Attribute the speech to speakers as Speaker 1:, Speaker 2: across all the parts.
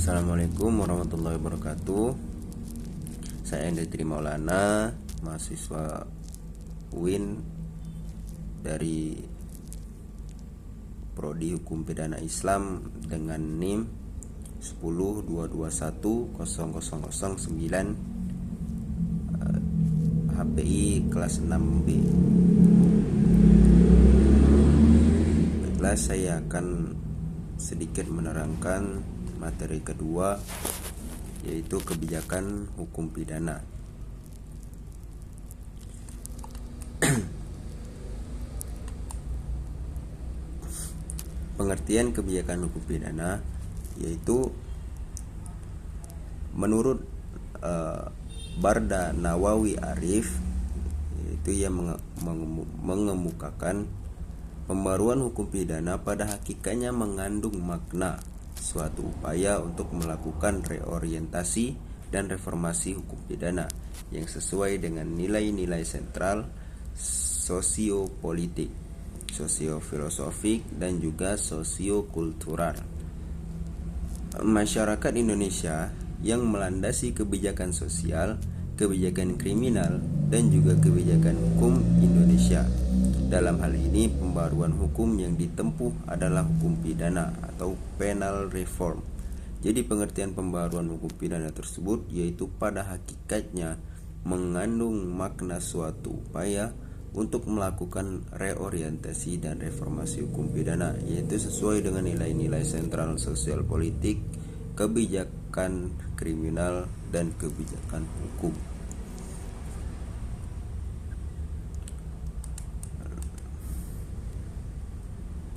Speaker 1: Assalamualaikum warahmatullahi wabarakatuh. Saya Endetri Maulana, mahasiswa UIN dari Prodi Hukum Pidana Islam dengan NIM 10.221.0009 HPI kelas 6B. Baiklah, saya akan sedikit menerangkan materi kedua, yaitu kebijakan hukum pidana. Pengertian kebijakan hukum pidana yaitu menurut Barda Nawawi Arif, yaitu yang mengemukakan pembaruan hukum pidana pada hakikatnya mengandung makna suatu upaya untuk melakukan reorientasi dan reformasi hukum pidana yang sesuai dengan nilai-nilai sentral sosiopolitik, sosiofilosofik, dan juga sosiokultural masyarakat Indonesia yang melandasi kebijakan sosial, kebijakan kriminal, dan juga kebijakan hukum Indonesia. Dalam hal ini, pembaruan hukum yang ditempuh adalah hukum pidana atau penal reform. Jadi pengertian pembaruan hukum pidana tersebut yaitu pada hakikatnya mengandung makna suatu upaya untuk melakukan reorientasi dan reformasi hukum pidana, yaitu sesuai dengan nilai-nilai sentral sosial politik, kebijakan kriminal, dan kebijakan hukum.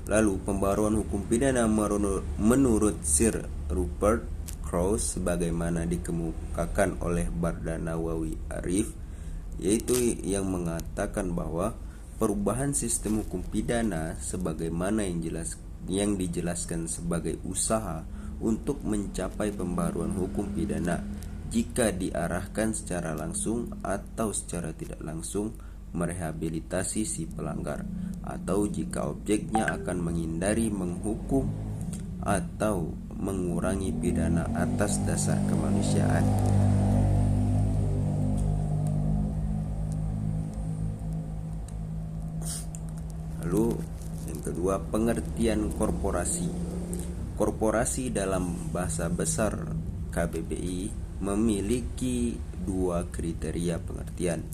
Speaker 1: Lalu, pembaruan hukum pidana menurut Sir Rupert Krauss sebagaimana dikemukakan oleh Barda Nawawi Arif, yaitu yang mengatakan bahwa perubahan sistem hukum pidana sebagaimana yang dijelaskan sebagai usaha untuk mencapai pembaruan hukum pidana jika diarahkan secara langsung atau secara tidak langsung merehabilitasi si pelanggar, atau jika objeknya akan menghindari menghukum atau mengurangi pidana atas dasar kemanusiaan. Lalu yang kedua, pengertian korporasi. Korporasi dalam bahasa besar KBBI memiliki dua kriteria pengertian,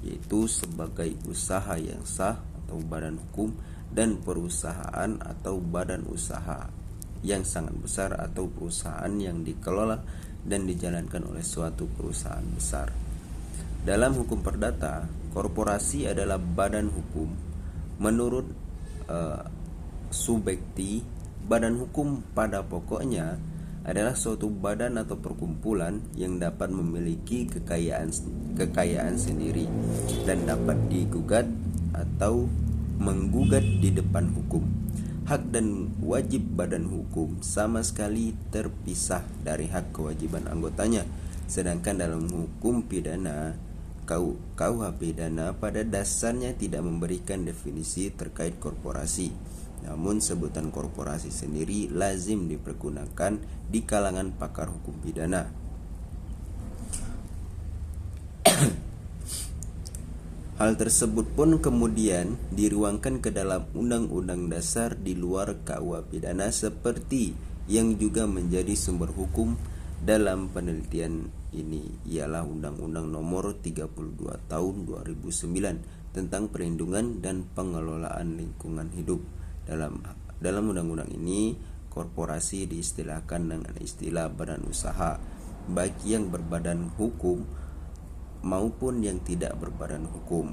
Speaker 1: yaitu sebagai usaha yang sah atau badan hukum, dan perusahaan atau badan usaha yang sangat besar atau perusahaan yang dikelola dan dijalankan oleh suatu perusahaan besar. Dalam hukum perdata, korporasi adalah badan hukum. Menurut Subekti, badan hukum pada pokoknya adalah suatu badan atau perkumpulan yang dapat memiliki kekayaan sendiri dan dapat digugat atau menggugat di depan hukum. Hak dan wajib badan hukum sama sekali terpisah dari hak kewajiban anggotanya. Sedangkan dalam hukum pidana, KUH pidana pada dasarnya tidak memberikan definisi terkait korporasi. Namun sebutan korporasi sendiri lazim dipergunakan di kalangan pakar hukum pidana. Hal tersebut pun kemudian diruangkan ke dalam Undang-Undang Dasar di luar KUH pidana, seperti yang juga menjadi sumber hukum dalam penelitian ini ialah Undang-Undang Nomor 32 Tahun 2009 tentang perlindungan dan pengelolaan lingkungan hidup. Dalam undang-undang ini, korporasi diistilahkan dengan istilah badan usaha, baik yang berbadan hukum maupun yang tidak berbadan hukum.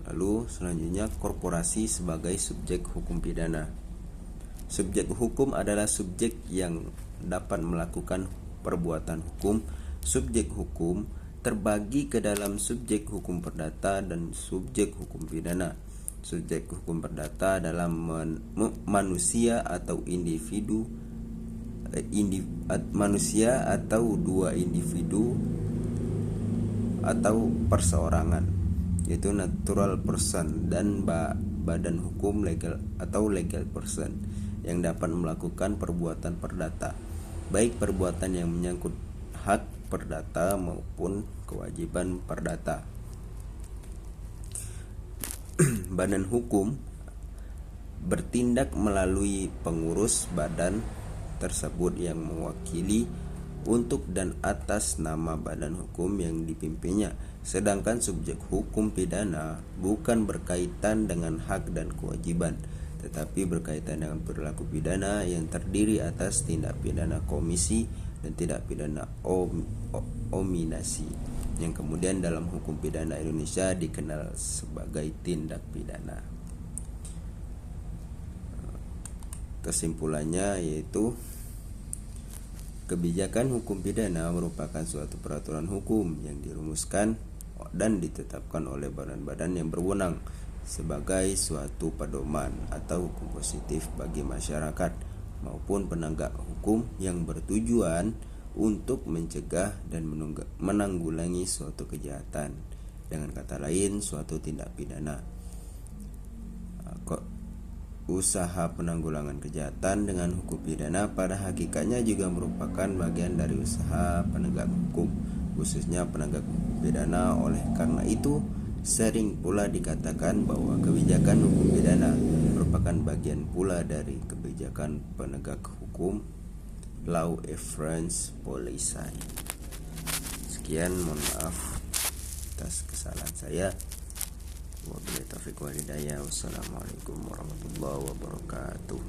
Speaker 1: Lalu selanjutnya, korporasi sebagai subjek hukum pidana. Subjek hukum adalah subjek yang dapat melakukan perbuatan hukum. Subjek hukum terbagi ke dalam subjek hukum perdata dan subjek hukum pidana. Subjek hukum perdata adalah manusia atau manusia atau dua individu atau perseorangan, yaitu natural person, dan badan hukum legal atau legal person yang dapat melakukan perbuatan perdata, baik perbuatan yang menyangkut hak perdata maupun kewajiban perdata. Badan hukum bertindak melalui pengurus badan tersebut yang mewakili untuk dan atas nama badan hukum yang dipimpinnya. Sedangkan subjek hukum pidana bukan berkaitan dengan hak dan kewajiban, tetapi berkaitan dengan perilaku pidana yang terdiri atas tindak pidana komisi dan tindak pidana ominasi, yang kemudian dalam hukum pidana Indonesia dikenal sebagai tindak pidana. Kesimpulannya yaitu kebijakan hukum pidana merupakan suatu peraturan hukum yang dirumuskan dan ditetapkan oleh badan-badan yang berwenang sebagai suatu pedoman atau hukum positif bagi masyarakat maupun penegak hukum yang bertujuan untuk mencegah dan menanggulangi suatu kejahatan. Dengan kata lain, suatu tindak pidana. Usaha penanggulangan kejahatan dengan hukum pidana pada hakikatnya juga merupakan bagian dari usaha penegak hukum, khususnya penegak hukum pidana. Oleh karena itu, sering pula dikatakan bahwa kebijakan hukum pidana merupakan bagian pula dari kebijakan penegak hukum, law enforcement policy. Sekian, mohon maaf atas kesalahan saya. Wabillahi taufiq wal hidayah. Wassalamualaikum warahmatullahi wabarakatuh.